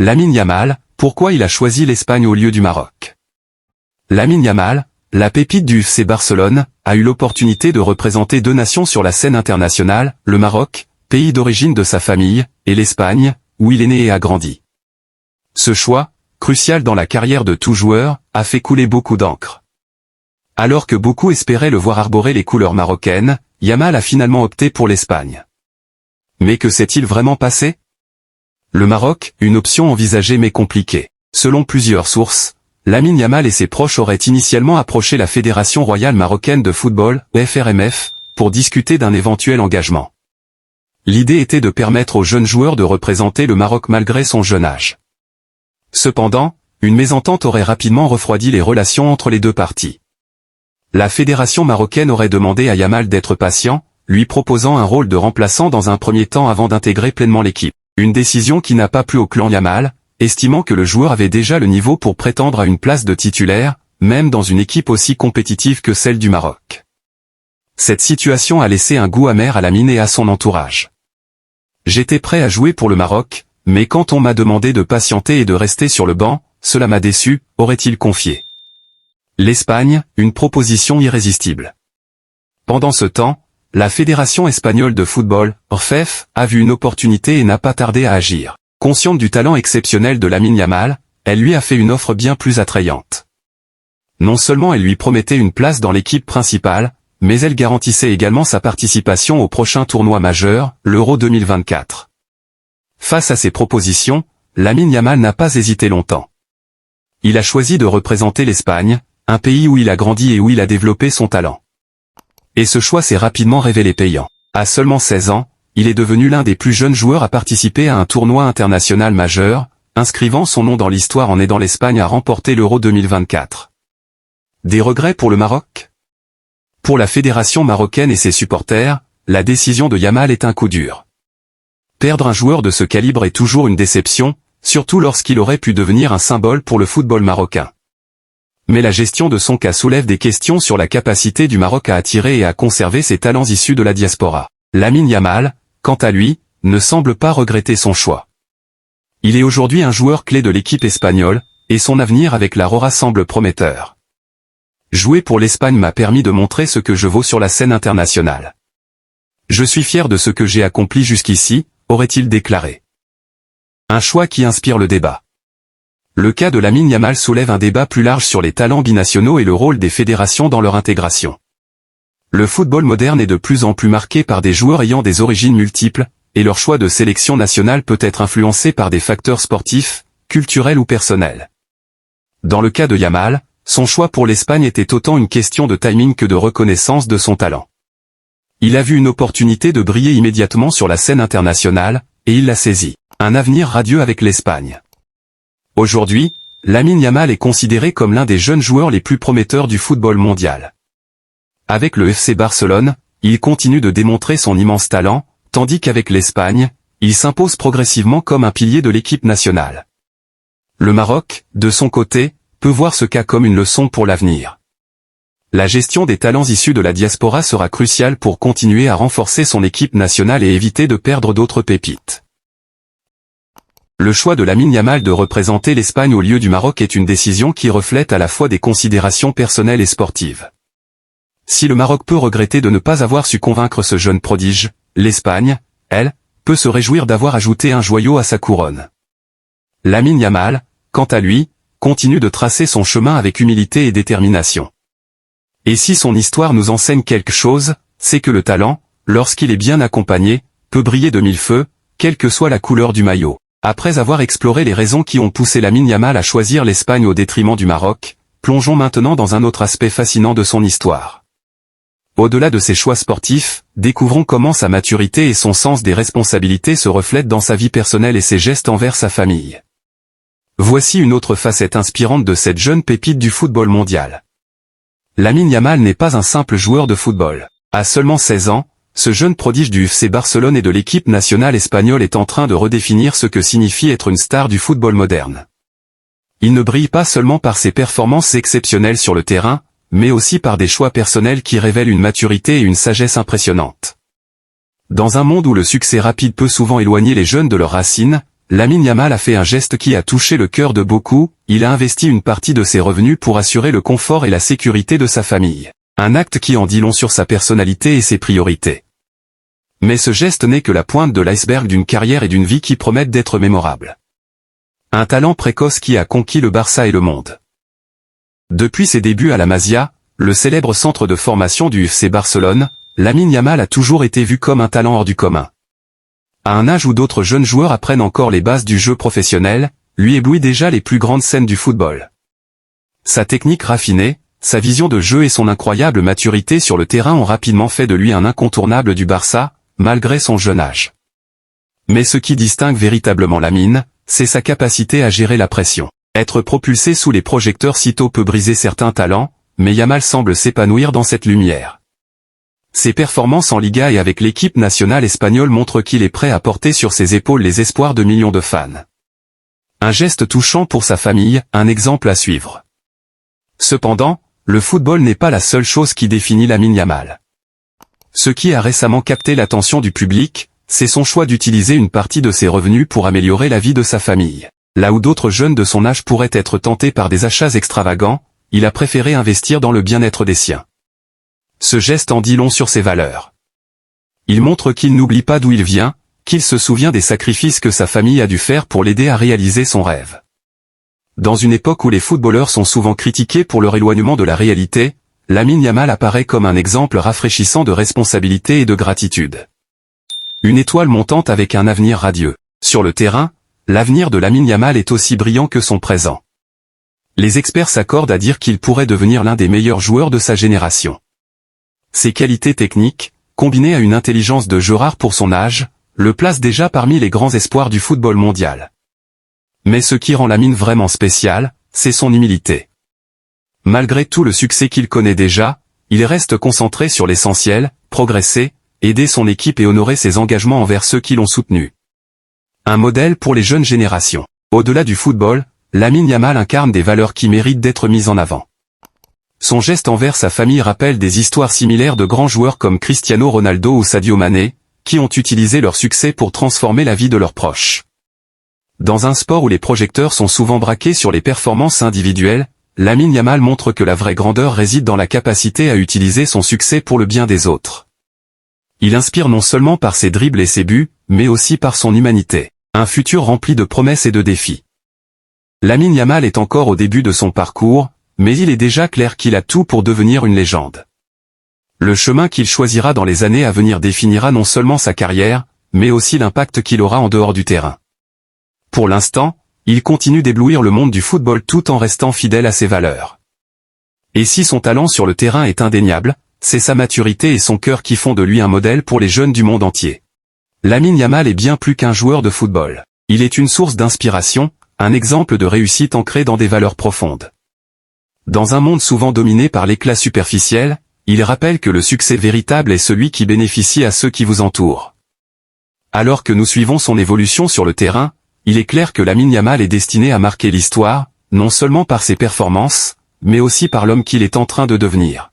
Lamine Yamal, pourquoi il a choisi l'Espagne au lieu du Maroc? Lamine Yamal, la pépite du FC Barcelone, a eu l'opportunité de représenter deux nations sur la scène internationale, le Maroc, pays d'origine de sa famille, et l'Espagne, où il est né et a grandi. Ce choix, crucial dans la carrière de tout joueur, a fait couler beaucoup d'encre. Alors que beaucoup espéraient le voir arborer les couleurs marocaines, Yamal a finalement opté pour l'Espagne. Mais que s'est-il vraiment passé? Le Maroc, une option envisagée mais compliquée. Selon plusieurs sources, Lamine Yamal et ses proches auraient initialement approché la Fédération royale marocaine de football, FRMF, pour discuter d'un éventuel engagement. L'idée était de permettre au jeune joueur de représenter le Maroc malgré son jeune âge. Cependant, une mésentente aurait rapidement refroidi les relations entre les deux parties. La fédération marocaine aurait demandé à Yamal d'être patient, lui proposant un rôle de remplaçant dans un premier temps avant d'intégrer pleinement l'équipe. Une décision qui n'a pas plu au clan Yamal, estimant que le joueur avait déjà le niveau pour prétendre à une place de titulaire, même dans une équipe aussi compétitive que celle du Maroc. Cette situation a laissé un goût amer à Lamine et à son entourage. J'étais prêt à jouer pour le Maroc, mais quand on m'a demandé de patienter et de rester sur le banc, cela m'a déçu, aurait-il confié. L'Espagne, une proposition irrésistible. Pendant ce temps, la Fédération espagnole de football, FEF, a vu une opportunité et n'a pas tardé à agir. Consciente du talent exceptionnel de Lamine Yamal, elle lui a fait une offre bien plus attrayante. Non seulement elle lui promettait une place dans l'équipe principale, mais elle garantissait également sa participation au prochain tournoi majeur, l'Euro 2024. Face à ces propositions, Lamine Yamal n'a pas hésité longtemps. Il a choisi de représenter l'Espagne, un pays où il a grandi et où il a développé son talent. Et ce choix s'est rapidement révélé payant. À seulement 16 ans, il est devenu l'un des plus jeunes joueurs à participer à un tournoi international majeur, inscrivant son nom dans l'histoire en aidant l'Espagne à remporter l'Euro 2024. Des regrets pour le Maroc? Pour la fédération marocaine et ses supporters, la décision de Yamal est un coup dur. Perdre un joueur de ce calibre est toujours une déception, surtout lorsqu'il aurait pu devenir un symbole pour le football marocain. Mais la gestion de son cas soulève des questions sur la capacité du Maroc à attirer et à conserver ses talents issus de la diaspora. Lamine Yamal, quant à lui, ne semble pas regretter son choix. Il est aujourd'hui un joueur clé de l'équipe espagnole, et son avenir avec la Rora semble prometteur. Jouer pour l'Espagne m'a permis de montrer ce que je vaux sur la scène internationale. Je suis fier de ce que j'ai accompli jusqu'ici, aurait-il déclaré. Un choix qui inspire le débat. Le cas de Lamine Yamal soulève un débat plus large sur les talents binationaux et le rôle des fédérations dans leur intégration. Le football moderne est de plus en plus marqué par des joueurs ayant des origines multiples, et leur choix de sélection nationale peut être influencé par des facteurs sportifs, culturels ou personnels. Dans le cas de Yamal, son choix pour l'Espagne était autant une question de timing que de reconnaissance de son talent. Il a vu une opportunité de briller immédiatement sur la scène internationale, et il l'a saisie. Un avenir radieux avec l'Espagne. Aujourd'hui, Lamine Yamal est considéré comme l'un des jeunes joueurs les plus prometteurs du football mondial. Avec le FC Barcelone, il continue de démontrer son immense talent, tandis qu'avec l'Espagne, il s'impose progressivement comme un pilier de l'équipe nationale. Le Maroc, de son côté, peut voir ce cas comme une leçon pour l'avenir. La gestion des talents issus de la diaspora sera cruciale pour continuer à renforcer son équipe nationale et éviter de perdre d'autres pépites. Le choix de Lamine Yamal de représenter l'Espagne au lieu du Maroc est une décision qui reflète à la fois des considérations personnelles et sportives. Si le Maroc peut regretter de ne pas avoir su convaincre ce jeune prodige, l'Espagne, elle, peut se réjouir d'avoir ajouté un joyau à sa couronne. Lamine Yamal, quant à lui, continue de tracer son chemin avec humilité et détermination. Et si son histoire nous enseigne quelque chose, c'est que le talent, lorsqu'il est bien accompagné, peut briller de mille feux, quelle que soit la couleur du maillot. Après avoir exploré les raisons qui ont poussé Lamine Yamal à choisir l'Espagne au détriment du Maroc, plongeons maintenant dans un autre aspect fascinant de son histoire. Au-delà de ses choix sportifs, découvrons comment sa maturité et son sens des responsabilités se reflètent dans sa vie personnelle et ses gestes envers sa famille. Voici une autre facette inspirante de cette jeune pépite du football mondial. Lamine Yamal n'est pas un simple joueur de football. À seulement 16 ans, ce jeune prodige du FC Barcelone et de l'équipe nationale espagnole est en train de redéfinir ce que signifie être une star du football moderne. Il ne brille pas seulement par ses performances exceptionnelles sur le terrain, mais aussi par des choix personnels qui révèlent une maturité et une sagesse impressionnantes. Dans un monde où le succès rapide peut souvent éloigner les jeunes de leurs racines, Lamine Yamal a fait un geste qui a touché le cœur de beaucoup, il a investi une partie de ses revenus pour assurer le confort et la sécurité de sa famille. Un acte qui en dit long sur sa personnalité et ses priorités. Mais ce geste n'est que la pointe de l'iceberg d'une carrière et d'une vie qui promettent d'être mémorables. Un talent précoce qui a conquis le Barça et le monde. Depuis ses débuts à la Masia, le célèbre centre de formation du FC Barcelone, Lamine Yamal a toujours été vu comme un talent hors du commun. À un âge où d'autres jeunes joueurs apprennent encore les bases du jeu professionnel, lui éblouit déjà les plus grandes scènes du football. Sa technique raffinée, sa vision de jeu et son incroyable maturité sur le terrain ont rapidement fait de lui un incontournable du Barça, malgré son jeune âge. Mais ce qui distingue véritablement Lamine, c'est sa capacité à gérer la pression. Être propulsé sous les projecteurs sitôt peut briser certains talents, mais Yamal semble s'épanouir dans cette lumière. Ses performances en Liga et avec l'équipe nationale espagnole montrent qu'il est prêt à porter sur ses épaules les espoirs de millions de fans. Un geste touchant pour sa famille, un exemple à suivre. Cependant, le football n'est pas la seule chose qui définit Lamine Yamal. Ce qui a récemment capté l'attention du public, c'est son choix d'utiliser une partie de ses revenus pour améliorer la vie de sa famille. Là où d'autres jeunes de son âge pourraient être tentés par des achats extravagants, il a préféré investir dans le bien-être des siens. Ce geste en dit long sur ses valeurs. Il montre qu'il n'oublie pas d'où il vient, qu'il se souvient des sacrifices que sa famille a dû faire pour l'aider à réaliser son rêve. Dans une époque où les footballeurs sont souvent critiqués pour leur éloignement de la réalité, Lamine Yamal apparaît comme un exemple rafraîchissant de responsabilité et de gratitude. Une étoile montante avec un avenir radieux. Sur le terrain, l'avenir de Lamine Yamal est aussi brillant que son présent. Les experts s'accordent à dire qu'il pourrait devenir l'un des meilleurs joueurs de sa génération. Ses qualités techniques, combinées à une intelligence de jeu rare pour son âge, le placent déjà parmi les grands espoirs du football mondial. Mais ce qui rend Lamine vraiment spécial, c'est son humilité. Malgré tout le succès qu'il connaît déjà, il reste concentré sur l'essentiel, progresser, aider son équipe et honorer ses engagements envers ceux qui l'ont soutenu. Un modèle pour les jeunes générations. Au-delà du football, Lamine Yamal incarne des valeurs qui méritent d'être mises en avant. Son geste envers sa famille rappelle des histoires similaires de grands joueurs comme Cristiano Ronaldo ou Sadio Mané, qui ont utilisé leur succès pour transformer la vie de leurs proches. Dans un sport où les projecteurs sont souvent braqués sur les performances individuelles, Lamine Yamal montre que la vraie grandeur réside dans la capacité à utiliser son succès pour le bien des autres. Il inspire non seulement par ses dribbles et ses buts, mais aussi par son humanité. Un futur rempli de promesses et de défis. Lamine Yamal est encore au début de son parcours, mais il est déjà clair qu'il a tout pour devenir une légende. Le chemin qu'il choisira dans les années à venir définira non seulement sa carrière, mais aussi l'impact qu'il aura en dehors du terrain. Pour l'instant, il continue d'éblouir le monde du football tout en restant fidèle à ses valeurs. Et si son talent sur le terrain est indéniable, c'est sa maturité et son cœur qui font de lui un modèle pour les jeunes du monde entier. Lamine Yamal est bien plus qu'un joueur de football. Il est une source d'inspiration, un exemple de réussite ancré dans des valeurs profondes. Dans un monde souvent dominé par l'éclat superficiel, il rappelle que le succès véritable est celui qui bénéficie à ceux qui vous entourent. Alors que nous suivons son évolution sur le terrain, il est clair que Lamine Yamal est destiné à marquer l'histoire, non seulement par ses performances, mais aussi par l'homme qu'il est en train de devenir.